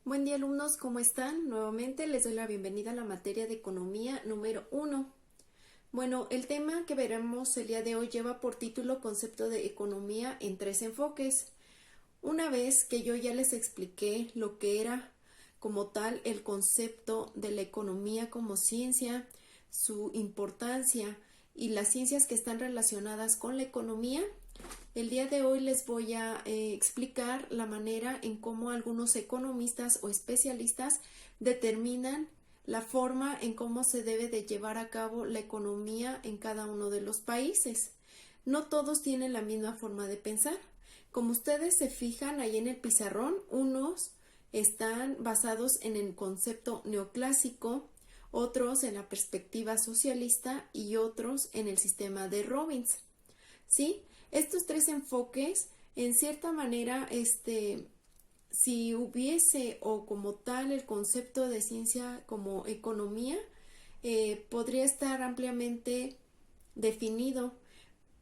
Buen día alumnos, ¿cómo están? Nuevamente les doy la bienvenida a la materia de economía número 1. Bueno, el tema que veremos el día de hoy lleva por título Concepto de economía en tres enfoques. Una vez que yo ya les expliqué lo que era como tal el concepto de la economía como ciencia, su importancia y las ciencias que están relacionadas con la economía, el día de hoy les voy a explicar la manera en cómo algunos economistas o especialistas determinan la forma en cómo se debe de llevar a cabo la economía en cada uno de los países. No todos tienen la misma forma de pensar. Como ustedes se fijan ahí en el pizarrón, unos están basados en el concepto neoclásico, otros en la perspectiva socialista y otros en el sistema de Robbins. ¿Sí? Estos tres enfoques, en cierta manera, si hubiese o como tal el concepto de ciencia como economía, podría estar ampliamente definido,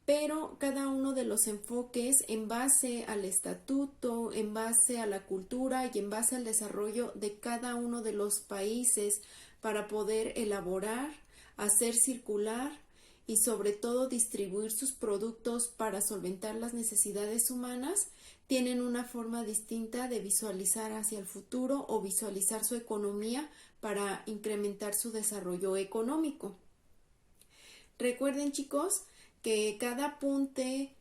pero cada uno de los enfoques en base al estatuto, en base a la cultura y en base al desarrollo de cada uno de los países para poder elaborar, hacer circular y sobre todo distribuir sus productos para solventar las necesidades humanas, tienen una forma distinta de visualizar hacia el futuro o visualizar su economía para incrementar su desarrollo económico. Recuerden, chicos, que cada apunte,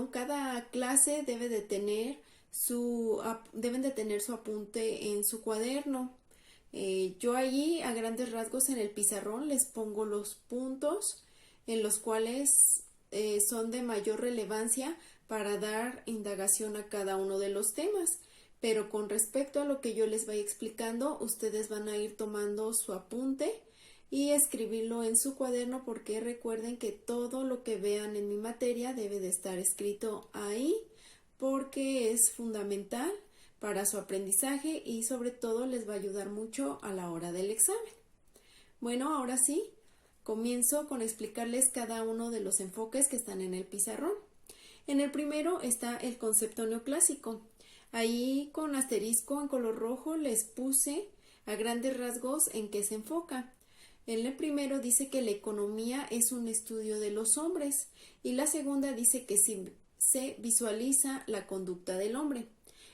cada clase deben de tener su apunte en su cuaderno. Yo allí a grandes rasgos en el pizarrón les pongo los puntos en los cuales son de mayor relevancia para dar indagación a cada uno de los temas. Pero con respecto a lo que yo les vaya explicando, ustedes van a ir tomando su apunte y escribirlo en su cuaderno, porque recuerden que todo lo que vean en mi materia debe de estar escrito ahí, porque es fundamental para su aprendizaje y sobre todo les va a ayudar mucho a la hora del examen. Bueno, ahora sí, comienzo con explicarles cada uno de los enfoques que están en el pizarrón. En el primero está el concepto neoclásico. Ahí con asterisco en color rojo les puse a grandes rasgos en qué se enfoca. En el primero dice que la economía es un estudio de los hombres y la segunda dice que se visualiza la conducta del hombre.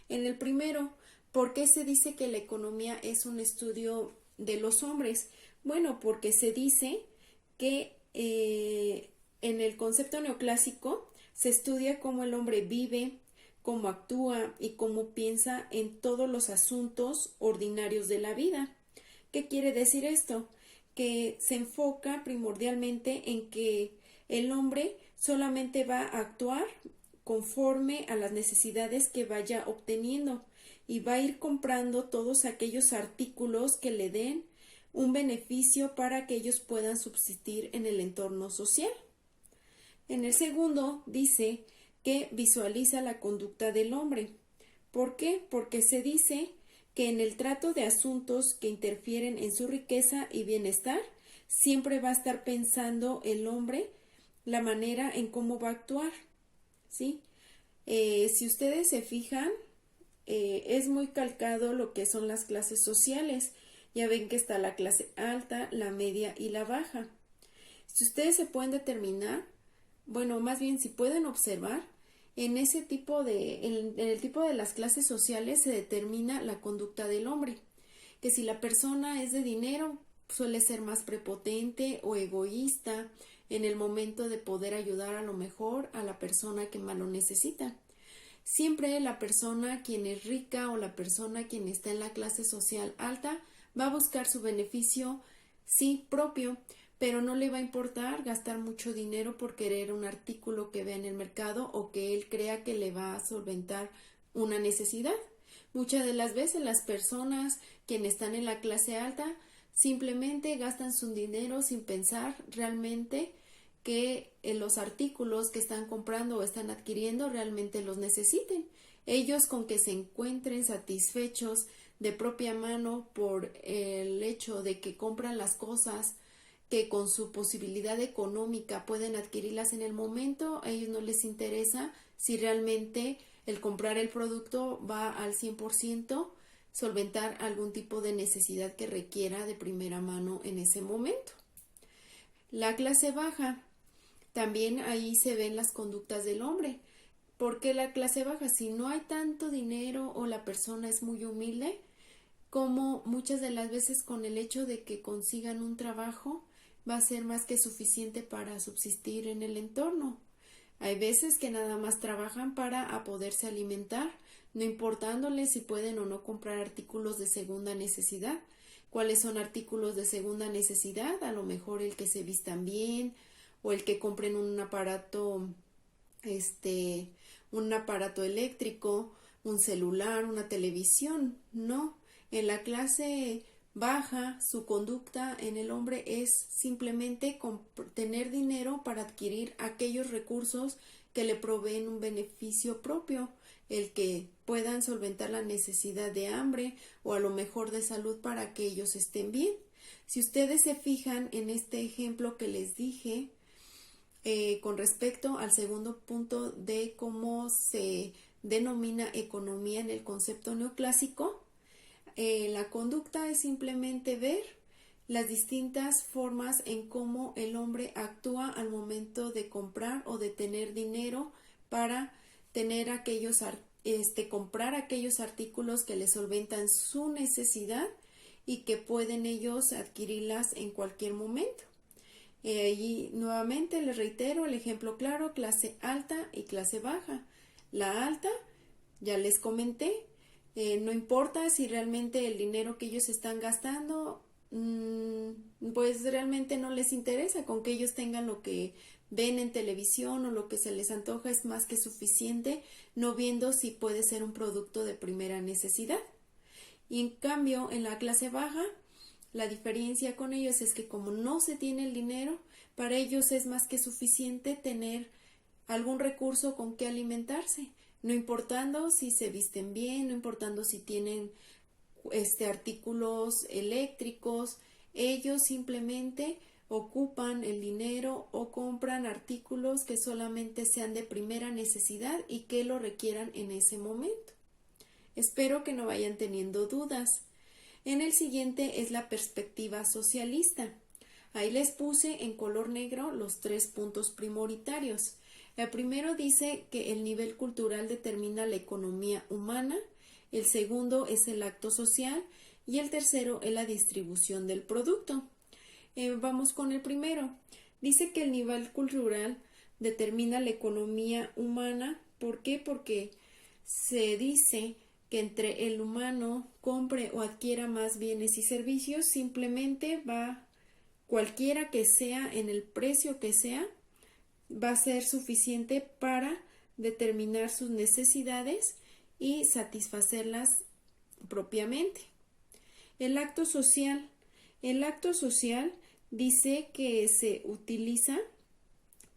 En el primero, ¿por qué se dice que la economía es un estudio de los hombres? Bueno, porque se dice que en el concepto neoclásico se estudia cómo el hombre vive, cómo actúa y cómo piensa en todos los asuntos ordinarios de la vida. ¿Qué quiere decir esto? Que se enfoca primordialmente en que el hombre solamente va a actuar conforme a las necesidades que vaya obteniendo y va a ir comprando todos aquellos artículos que le den un beneficio para que ellos puedan subsistir en el entorno social. En el segundo dice que visualiza la conducta del hombre. ¿Por qué? Porque se dice que en el trato de asuntos que interfieren en su riqueza y bienestar, siempre va a estar pensando el hombre la manera en cómo va a actuar, ¿sí? Si ustedes se fijan, es muy calcado lo que son las clases sociales. Ya ven que está la clase alta, la media y la baja. Si ustedes se pueden determinar, bueno, más bien si pueden observar, en el tipo de las clases sociales se determina la conducta del hombre, que si la persona es de dinero, suele ser más prepotente o egoísta en el momento de poder ayudar a lo mejor a la persona que más lo necesita. Siempre la persona quien es rica o la persona quien está en la clase social alta va a buscar su beneficio, sí, propio, pero no le va a importar gastar mucho dinero por querer un artículo que vea en el mercado o que él crea que le va a solventar una necesidad. Muchas de las veces las personas quienes están en la clase alta simplemente gastan su dinero sin pensar realmente que los artículos que están comprando o están adquiriendo realmente los necesiten. Ellos con que se encuentren satisfechos de propia mano por el hecho de que compran las cosas que con su posibilidad económica pueden adquirirlas en el momento, a ellos no les interesa si realmente el comprar el producto va al 100% solventar algún tipo de necesidad que requiera de primera mano en ese momento. La clase baja, también ahí se ven las conductas del hombre. ¿Por qué la clase baja? Si no hay tanto dinero o la persona es muy humilde, como muchas de las veces con el hecho de que consigan un trabajo va a ser más que suficiente para subsistir en el entorno. Hay veces que nada más trabajan para poderse alimentar, no importándoles si pueden o no comprar artículos de segunda necesidad. ¿Cuáles son artículos de segunda necesidad? A lo mejor el que se vistan bien o el que compren un aparato eléctrico, un celular, una televisión. No, en la clase baja su conducta en el hombre es simplemente tener dinero para adquirir aquellos recursos que le proveen un beneficio propio, el que puedan solventar la necesidad de hambre o a lo mejor de salud para que ellos estén bien. Si ustedes se fijan en este ejemplo que les dije, con respecto al segundo punto de cómo se denomina economía en el concepto neoclásico, la conducta es simplemente ver las distintas formas en cómo el hombre actúa al momento de comprar o de tener dinero para tener comprar aquellos artículos que le solventan su necesidad y que pueden ellos adquirirlas en cualquier momento. Y nuevamente les reitero el ejemplo claro, clase alta y clase baja. La alta, ya les comenté, no importa si realmente el dinero que ellos están gastando, pues realmente no les interesa, con que ellos tengan lo que ven en televisión o lo que se les antoja es más que suficiente, no viendo si puede ser un producto de primera necesidad. Y en cambio, en la clase baja, la diferencia con ellos es que como no se tiene el dinero, para ellos es más que suficiente tener algún recurso con que alimentarse, no importando si se visten bien, no importando si tienen artículos eléctricos, ellos simplemente ocupan el dinero o compran artículos que solamente sean de primera necesidad y que lo requieran en ese momento. Espero que no vayan teniendo dudas. En el siguiente es la perspectiva socialista. Ahí les puse en color negro los 3 puntos prioritarios. El primero dice que el nivel cultural determina la economía humana, el segundo es el acto social y el tercero es la distribución del producto. Vamos con el primero. Dice que el nivel cultural determina la economía humana. ¿Por qué? Porque se dice que entre el humano compre o adquiera más bienes y servicios, simplemente cualquiera que sea, en el precio que sea, va a ser suficiente para determinar sus necesidades y satisfacerlas propiamente. El acto social. El acto social dice que se utiliza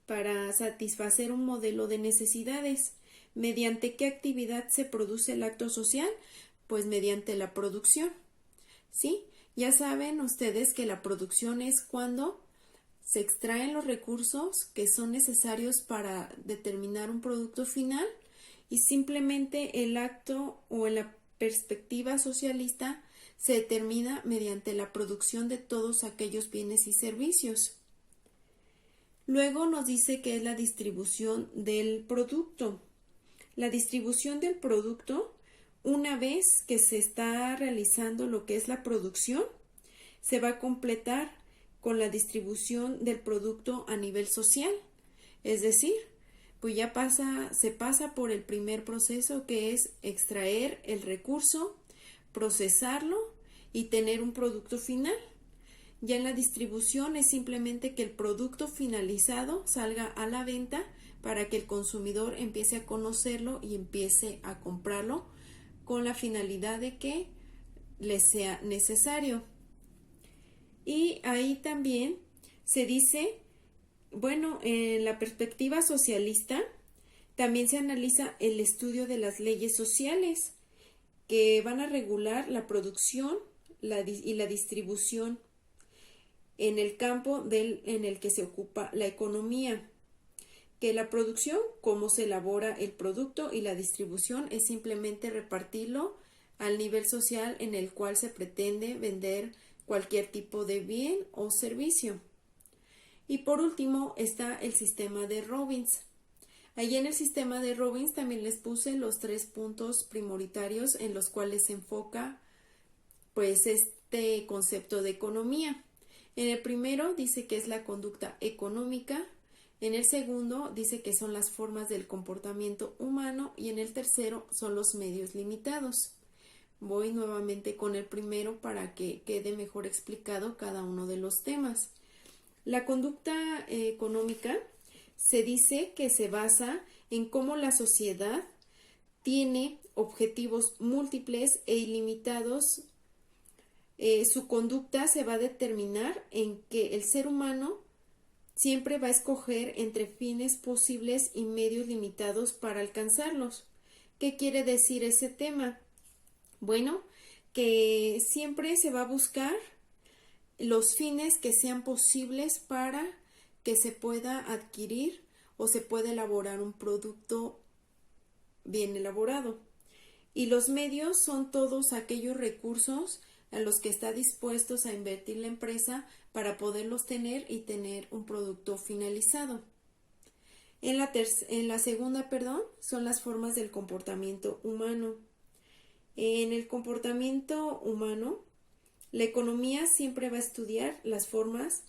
para satisfacer un modelo de necesidades. ¿Mediante qué actividad se produce el acto social? Pues mediante la producción. ¿Sí? Ya saben ustedes que la producción es cuando se extraen los recursos que son necesarios para determinar un producto final y simplemente el acto o en la perspectiva socialista se determina mediante la producción de todos aquellos bienes y servicios. Luego nos dice que es la distribución del producto. La distribución del producto, una vez que se está realizando lo que es la producción, se va a completar con la distribución del producto a nivel social. Es decir, pues ya se pasa por el primer proceso, que es extraer el recurso, procesarlo y tener un producto final. Ya en la distribución es simplemente que el producto finalizado salga a la venta para que el consumidor empiece a conocerlo y empiece a comprarlo con la finalidad de que le sea necesario. Y ahí también se dice, bueno, en la perspectiva socialista también se analiza el estudio de las leyes sociales que van a regular la producción y la distribución en el campo en el que se ocupa la economía. Que la producción, cómo se elabora el producto, y la distribución es simplemente repartirlo al nivel social en el cual se pretende vender cualquier tipo de bien o servicio. Y por último está el sistema de Robbins. Allí en el sistema de Robbins también les puse los 3 puntos prioritarios en los cuales se enfoca pues este concepto de economía. En el primero dice que es la conducta económica, en el segundo dice que son las formas del comportamiento humano y en el tercero son los medios limitados. Voy nuevamente con el primero para que quede mejor explicado cada uno de los temas. La conducta económica se dice que se basa en cómo la sociedad tiene objetivos múltiples e ilimitados. Su conducta se va a determinar en que el ser humano siempre va a escoger entre fines posibles y medios limitados para alcanzarlos. ¿Qué quiere decir ese tema? Bueno, que siempre se va a buscar los fines que sean posibles para que se pueda adquirir o se pueda elaborar un producto bien elaborado. Y los medios son todos aquellos recursos a los que está dispuestos a invertir la empresa para poderlos tener y tener un producto finalizado. En la segunda, son las formas del comportamiento humano. En el comportamiento humano, la economía siempre va a estudiar las formas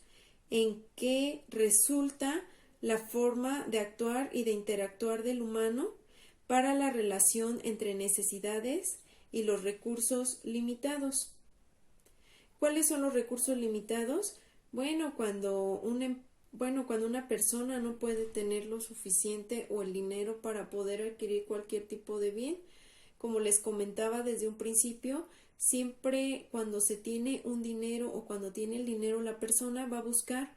en que resulta la forma de actuar y de interactuar del humano para la relación entre necesidades y los recursos limitados. ¿Cuáles son los recursos limitados? Bueno, cuando una persona no puede tener lo suficiente o el dinero para poder adquirir cualquier tipo de bien, como les comentaba desde un principio, siempre cuando se tiene un dinero o cuando tiene el dinero la persona va a buscar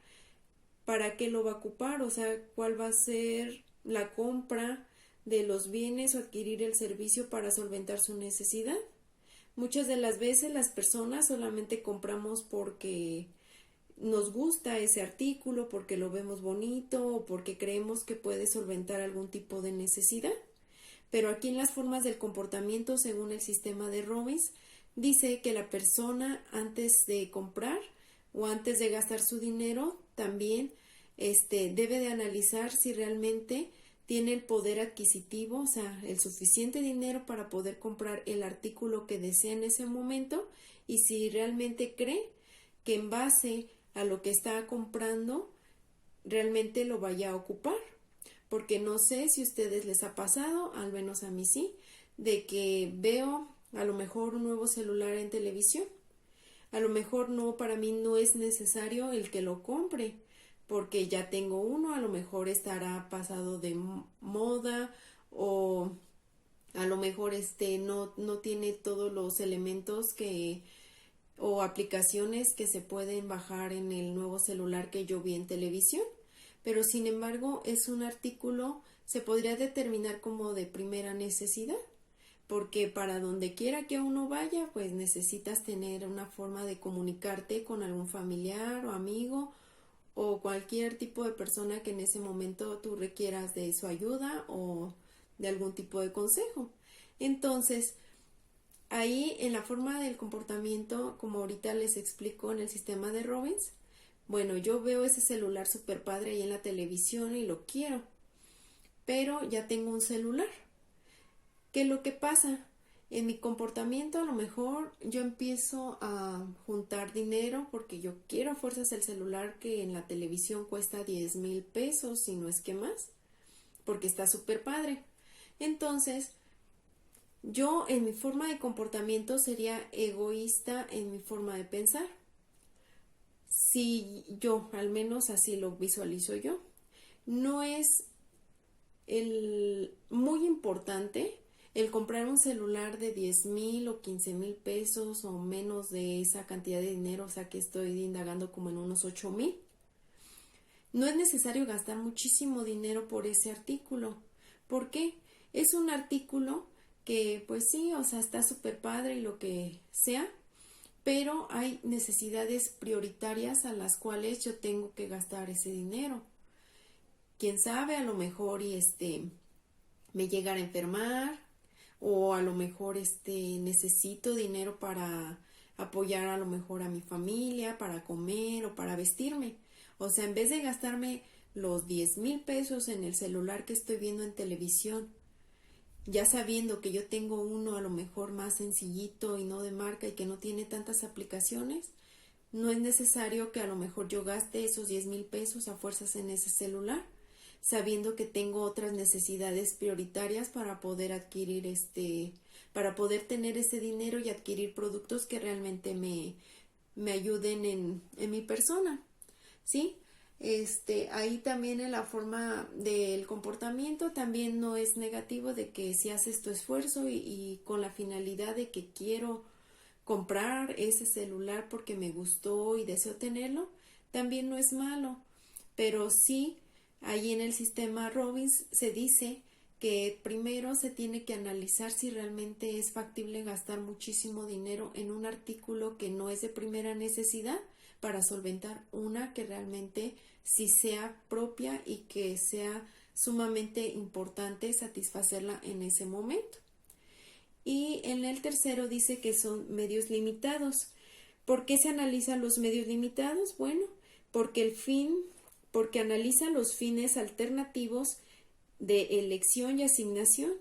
para qué lo va a ocupar, o sea, cuál va a ser la compra de los bienes o adquirir el servicio para solventar su necesidad. Muchas de las veces las personas solamente compramos porque nos gusta ese artículo, porque lo vemos bonito o porque creemos que puede solventar algún tipo de necesidad. Pero aquí en las formas del comportamiento, según el sistema de Robbins, dice que la persona antes de comprar o antes de gastar su dinero también debe de analizar si realmente tiene el poder adquisitivo, o sea, el suficiente dinero para poder comprar el artículo que desea en ese momento y si realmente cree que en base a lo que está comprando realmente lo vaya a ocupar. Porque no sé si a ustedes les ha pasado, al menos a mí sí, de que veo a lo mejor un nuevo celular en televisión. A lo mejor no, para mí no es necesario el que lo compre, porque ya tengo uno, a lo mejor estará pasado de moda o a lo mejor no tiene todos los elementos o aplicaciones que se pueden bajar en el nuevo celular que yo vi en televisión. Pero sin embargo es un artículo, se podría determinar como de primera necesidad, porque para donde quiera que uno vaya, pues necesitas tener una forma de comunicarte con algún familiar o amigo o cualquier tipo de persona que en ese momento tú requieras de su ayuda o de algún tipo de consejo. Entonces, ahí en la forma del comportamiento, como ahorita les explico en el sistema de Robbins, bueno, yo veo ese celular super padre ahí en la televisión y lo quiero, pero ya tengo un celular. ¿Qué es lo que pasa? En mi comportamiento a lo mejor yo empiezo a juntar dinero porque yo quiero a fuerzas el celular que en la televisión cuesta 10,000 pesos, si no es que más, porque está súper padre. Entonces, yo en mi forma de comportamiento sería egoísta en mi forma de pensar. Si yo, al menos así lo visualizo yo, no es muy importante el comprar un celular de 10,000 o 15,000 pesos o menos de esa cantidad de dinero, o sea que estoy indagando como en unos 8,000. No es necesario gastar muchísimo dinero por ese artículo. ¿Por qué? Es un artículo que pues sí, o sea, está súper padre y lo que sea, pero hay necesidades prioritarias a las cuales yo tengo que gastar ese dinero. Quién sabe, a lo mejor me llegara a enfermar o a lo mejor necesito dinero para apoyar a lo mejor a mi familia, para comer o para vestirme. O sea, en vez de gastarme los 10,000 pesos en el celular que estoy viendo en televisión, ya sabiendo que yo tengo uno a lo mejor más sencillito y no de marca y que no tiene tantas aplicaciones, no es necesario que a lo mejor yo gaste esos 10,000 pesos a fuerzas en ese celular, sabiendo que tengo otras necesidades prioritarias para poder adquirir para poder tener ese dinero y adquirir productos que realmente me ayuden en mi persona, ¿sí? Ahí también en la forma del comportamiento también no es negativo de que si haces tu esfuerzo y con la finalidad de que quiero comprar ese celular porque me gustó y deseo tenerlo, también no es malo, pero sí, ahí en el sistema Robbins se dice que primero se tiene que analizar si realmente es factible gastar muchísimo dinero en un artículo que no es de primera necesidad para solventar una que realmente sí sea propia y que sea sumamente importante satisfacerla en ese momento. Y en el tercero dice que son medios limitados. ¿Por qué se analizan los medios limitados? Bueno, porque analiza los fines alternativos de elección y asignación.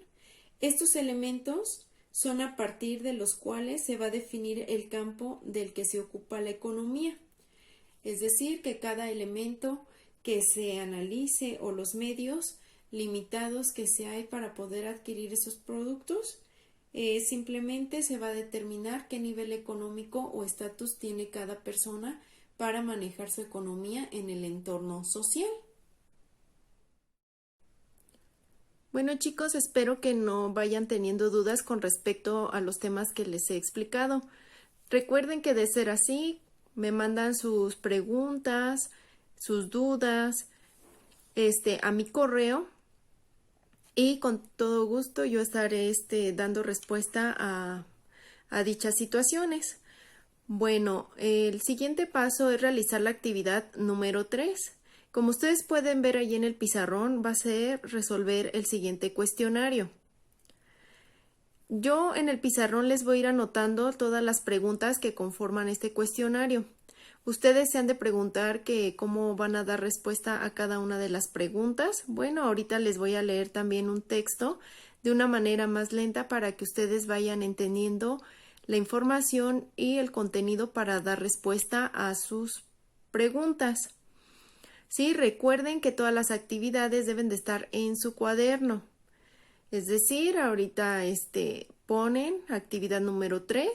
Estos elementos son a partir de los cuales se va a definir el campo del que se ocupa la economía. Es decir, que cada elemento que se analice o los medios limitados que se hay para poder adquirir esos productos, simplemente se va a determinar qué nivel económico o estatus tiene cada persona para manejar su economía en el entorno social. Bueno, chicos, espero que no vayan teniendo dudas con respecto a los temas que les he explicado. Recuerden que de ser así, me mandan sus preguntas, sus dudas, a mi correo y con todo gusto yo estaré dando respuesta a dichas situaciones. Bueno, el siguiente paso es realizar la actividad número 3. Como ustedes pueden ver ahí en el pizarrón, va a ser resolver el siguiente cuestionario. Yo en el pizarrón les voy a ir anotando todas las preguntas que conforman este cuestionario. Ustedes se han de preguntar que cómo van a dar respuesta a cada una de las preguntas. Bueno, ahorita les voy a leer también un texto de una manera más lenta para que ustedes vayan entendiendo la información y el contenido para dar respuesta a sus preguntas. Sí, recuerden que todas las actividades deben de estar en su cuaderno. Es decir, ahorita ponen actividad número 3,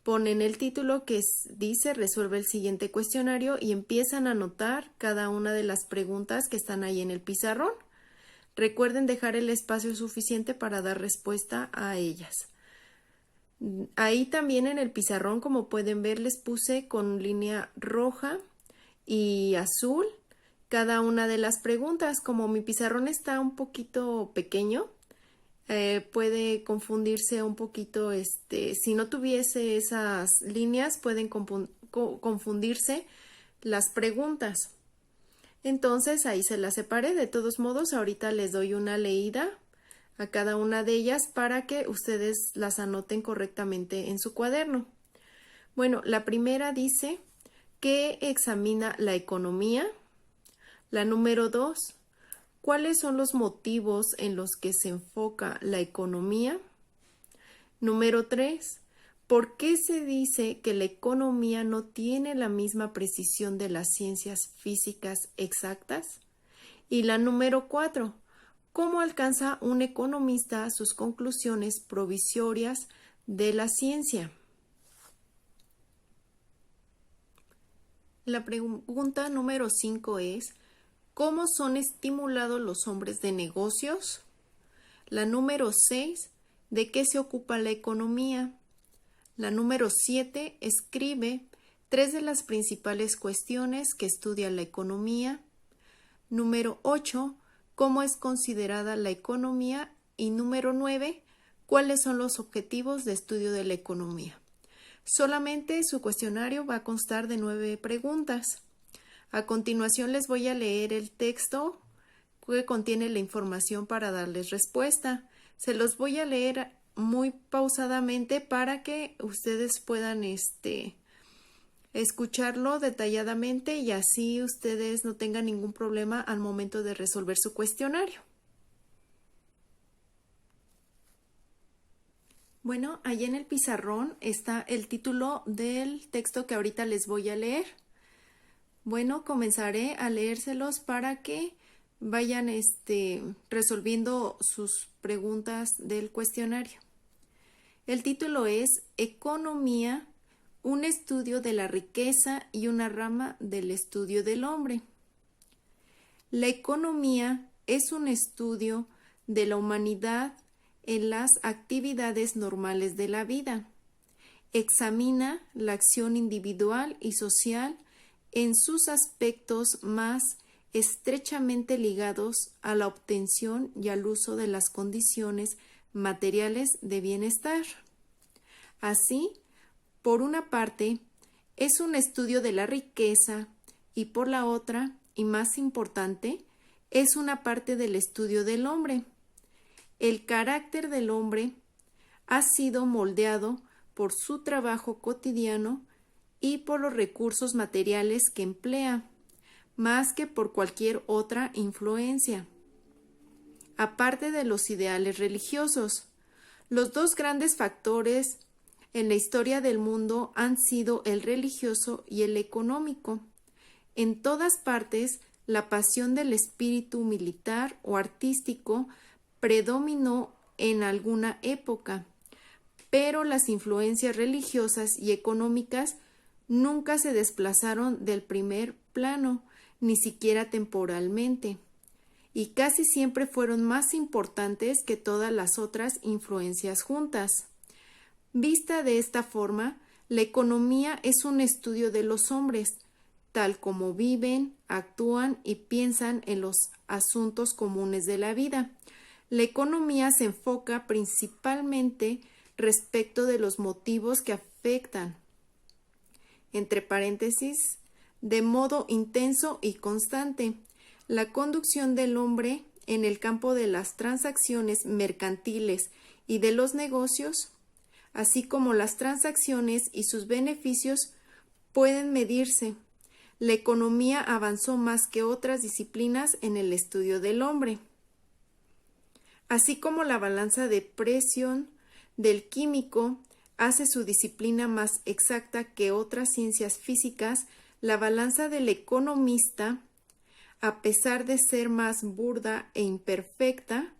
ponen el título que dice resuelve el siguiente cuestionario y empiezan a anotar cada una de las preguntas que están ahí en el pizarrón. Recuerden dejar el espacio suficiente para dar respuesta a ellas. Ahí también en el pizarrón, como pueden ver, les puse con línea roja y azul cada una de las preguntas. Como mi pizarrón está un poquito pequeño, puede confundirse un poquito, si no tuviese esas líneas, pueden confundirse las preguntas. Entonces ahí se las separé. De todos modos, ahorita les doy una leída a cada una de ellas para que ustedes las anoten correctamente en su cuaderno. Bueno, la primera dice que examina la economía. La número 2, ¿cuáles son los motivos en los que se enfoca la economía? Número 3, ¿por qué se dice que la economía no tiene la misma precisión de las ciencias físicas exactas? Y la número 4, ¿cómo alcanza un economista sus conclusiones provisorias de la ciencia? La pregunta número 5 es, ¿cómo son estimulados los hombres de negocios? La número 6, ¿de qué se ocupa la economía? La número 7, escribe 3 de las principales cuestiones que estudia la economía. Número 8, ¿cómo es considerada la economía? Y número 9, ¿cuáles son los objetivos de estudio de la economía? Solamente su cuestionario va a constar de 9 preguntas. A continuación les voy a leer el texto que contiene la información para darles respuesta. Se los voy a leer muy pausadamente para que ustedes puedan escucharlo detalladamente y así ustedes no tengan ningún problema al momento de resolver su cuestionario. Bueno, allí en el pizarrón está el título del texto que ahorita les voy a leer. Bueno, comenzaré a leérselos para que vayan resolviendo sus preguntas del cuestionario. El título es Economía, un estudio de la riqueza y una rama del estudio del hombre. La economía es un estudio de la humanidad en las actividades normales de la vida. Examina la acción individual y social en sus aspectos más estrechamente ligados a la obtención y al uso de las condiciones materiales de bienestar. Así, por una parte, es un estudio de la riqueza y por la otra, y más importante, es una parte del estudio del hombre. El carácter del hombre ha sido moldeado por su trabajo cotidiano y por los recursos materiales que emplea, más que por cualquier otra influencia. Aparte de los ideales religiosos, los dos grandes factores en la historia del mundo han sido el religioso y el económico. En todas partes, la pasión del espíritu militar o artístico predominó en alguna época, pero las influencias religiosas y económicas nunca se desplazaron del primer plano, ni siquiera temporalmente, y casi siempre fueron más importantes que todas las otras influencias juntas. Vista de esta forma, la economía es un estudio de los hombres, tal como viven, actúan y piensan en los asuntos comunes de la vida. La economía se enfoca principalmente respecto de los motivos que afectan, entre paréntesis, de modo intenso y constante, la conducción del hombre en el campo de las transacciones mercantiles y de los negocios, así como las transacciones y sus beneficios pueden medirse. La economía avanzó más que otras disciplinas en el estudio del hombre. Así como la balanza de presión del químico hace su disciplina más exacta que otras ciencias físicas, la balanza del economista, a pesar de ser más burda e imperfecta,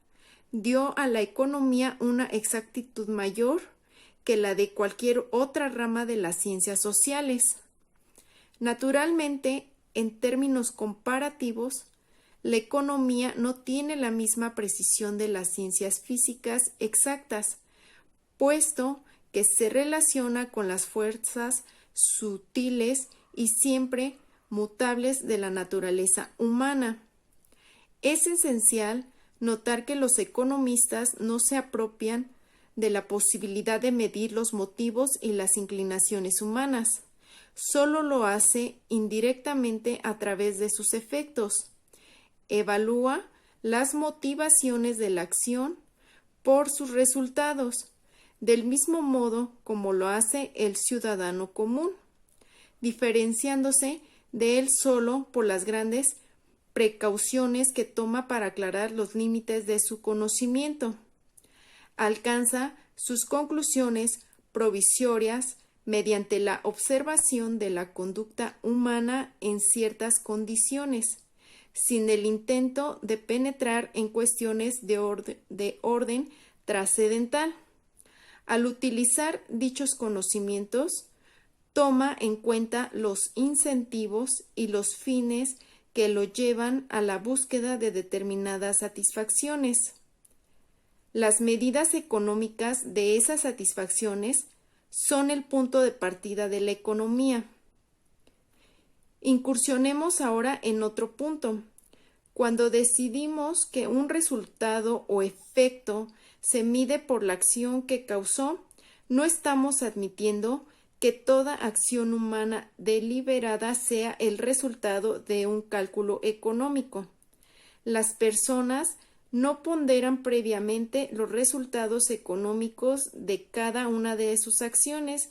dio a la economía una exactitud mayor que la de cualquier otra rama de las ciencias sociales. Naturalmente, en términos comparativos, la economía no tiene la misma precisión de las ciencias físicas exactas, puesto que se relaciona con las fuerzas sutiles y siempre mutables de la naturaleza humana. Es esencial notar que los economistas no se apropian de la posibilidad de medir los motivos y las inclinaciones humanas. Solo lo hace indirectamente a través de sus efectos. Evalúa las motivaciones de la acción por sus resultados, del mismo modo como lo hace el ciudadano común, diferenciándose de él solo por las grandes precauciones que toma para aclarar los límites de su conocimiento. Alcanza sus conclusiones provisorias mediante la observación de la conducta humana en ciertas condiciones, sin el intento de penetrar en cuestiones de orden trascendental. Al utilizar dichos conocimientos, toma en cuenta los incentivos y los fines que lo llevan a la búsqueda de determinadas satisfacciones. Las medidas económicas de esas satisfacciones son el punto de partida de la economía. Incursionemos ahora en otro punto. Cuando decidimos que un resultado o efecto se mide por la acción que causó, no estamos admitiendo que toda acción humana deliberada sea el resultado de un cálculo económico. Las personas no ponderan previamente los resultados económicos de cada una de sus acciones,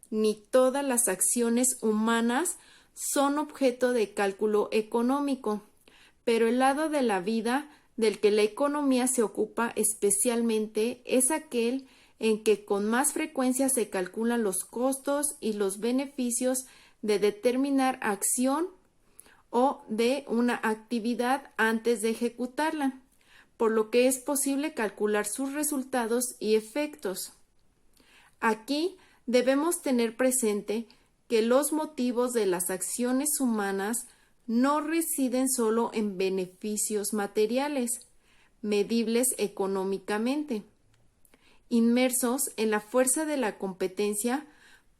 ni todas las acciones humanas son objeto de cálculo económico, pero el lado de la vida del que la economía se ocupa especialmente es aquel en que con más frecuencia se calculan los costos y los beneficios de determinar acción o de una actividad antes de ejecutarla, por lo que es posible calcular sus resultados y efectos. Aquí debemos tener presente que los motivos de las acciones humanas no residen solo en beneficios materiales, medibles económicamente. Inmersos en la fuerza de la competencia,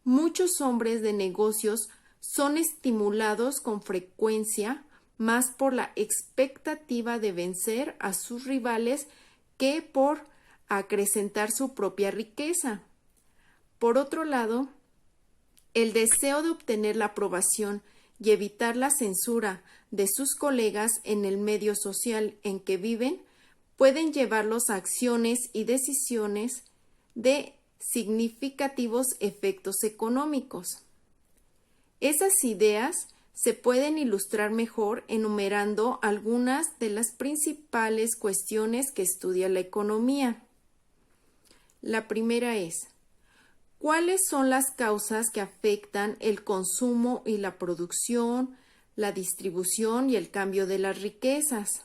muchos hombres de negocios son estimulados con frecuencia más por la expectativa de vencer a sus rivales que por acrecentar su propia riqueza. Por otro lado, el deseo de obtener la aprobación y evitar la censura de sus colegas en el medio social en que viven pueden llevarlos a acciones y decisiones de significativos efectos económicos. Esas ideas se pueden ilustrar mejor enumerando algunas de las principales cuestiones que estudia la economía. La primera es: ¿cuáles son las causas que afectan el consumo y la producción, la distribución y el cambio de las riquezas?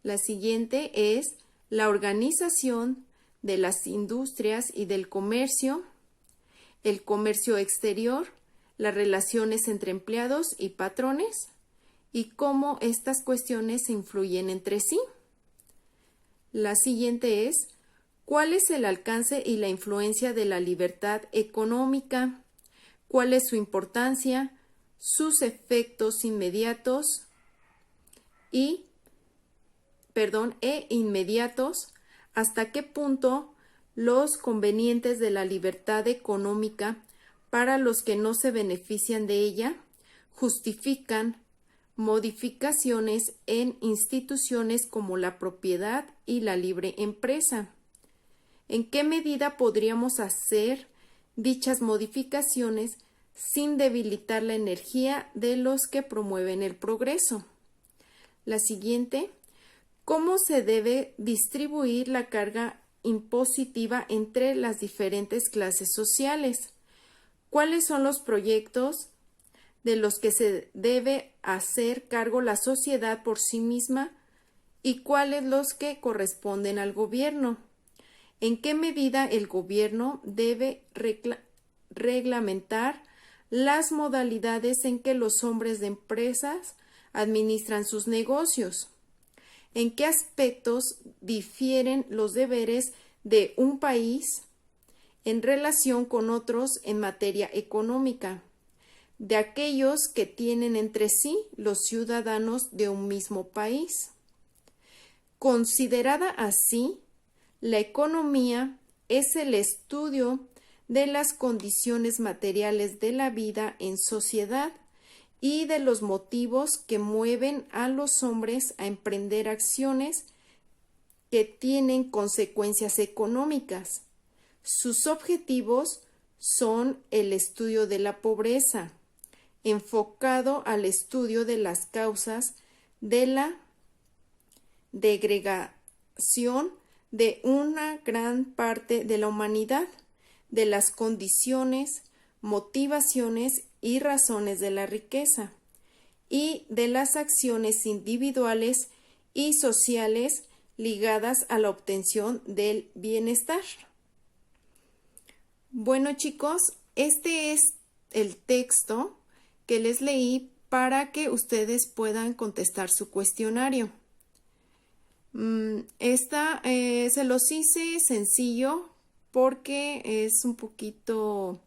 La siguiente es la organización de las industrias y del comercio, el comercio exterior, las relaciones entre empleados y patrones y cómo estas cuestiones se influyen entre sí. La siguiente es: ¿cuál es el alcance y la influencia de la libertad económica? ¿Cuál es su importancia, sus efectos inmediatos e inmediatos? ¿Hasta qué punto los convenientes de la libertad económica para los que no se benefician de ella justifican modificaciones en instituciones como la propiedad y la libre empresa? ¿En qué medida podríamos hacer dichas modificaciones sin debilitar la energía de los que promueven el progreso? La siguiente: ¿cómo se debe distribuir la carga impositiva entre las diferentes clases sociales? ¿Cuáles son los proyectos de los que se debe hacer cargo la sociedad por sí misma y cuáles los que corresponden al gobierno? ¿En qué medida el gobierno debe reglamentar las modalidades en que los hombres de empresas administran sus negocios? ¿En qué aspectos difieren los deberes de un país en relación con otros en materia económica, de aquellos que tienen entre sí los ciudadanos de un mismo país? Considerada así, la economía es el estudio de las condiciones materiales de la vida en sociedad y de los motivos que mueven a los hombres a emprender acciones que tienen consecuencias económicas. Sus objetivos son el estudio de la pobreza, enfocado al estudio de las causas de la degregación de una gran parte de la humanidad, de las condiciones, motivaciones y razones de la riqueza, y de las acciones individuales y sociales ligadas a la obtención del bienestar. Bueno, chicos, este es el texto que les leí para que ustedes puedan contestar su cuestionario. Se los hice sencillo porque es un poquito,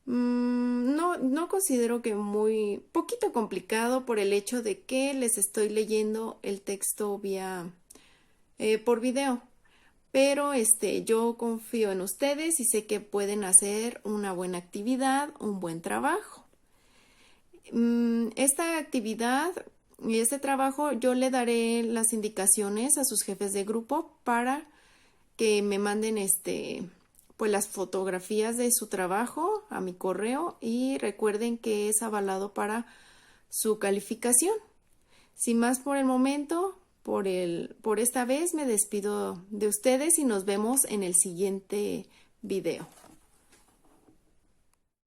no considero que muy, poquito complicado por el hecho de que les estoy leyendo el texto por video. Pero yo confío en ustedes y sé que pueden hacer una buena actividad, un buen trabajo. Esta actividad Y este trabajo yo le daré las indicaciones a sus jefes de grupo para que me manden pues las fotografías de su trabajo a mi correo y recuerden que es avalado para su calificación. Sin más por el momento, por esta vez me despido de ustedes y nos vemos en el siguiente video.